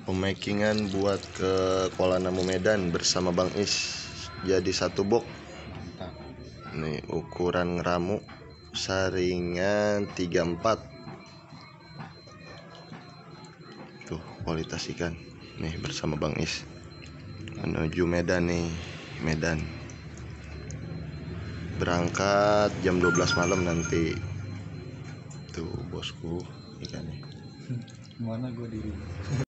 Pemakingan buat ke Kuala Namu Medan bersama Bang Is. Jadi satu box. Nih ukuran ngeramu, saringan 34. Tuh kualitas ikan. Nih bersama Bang Is. Menuju Medan nih, Medan. Berangkat jam 12 malam nanti. Tuh bosku ikannya. Mana gue di rumah.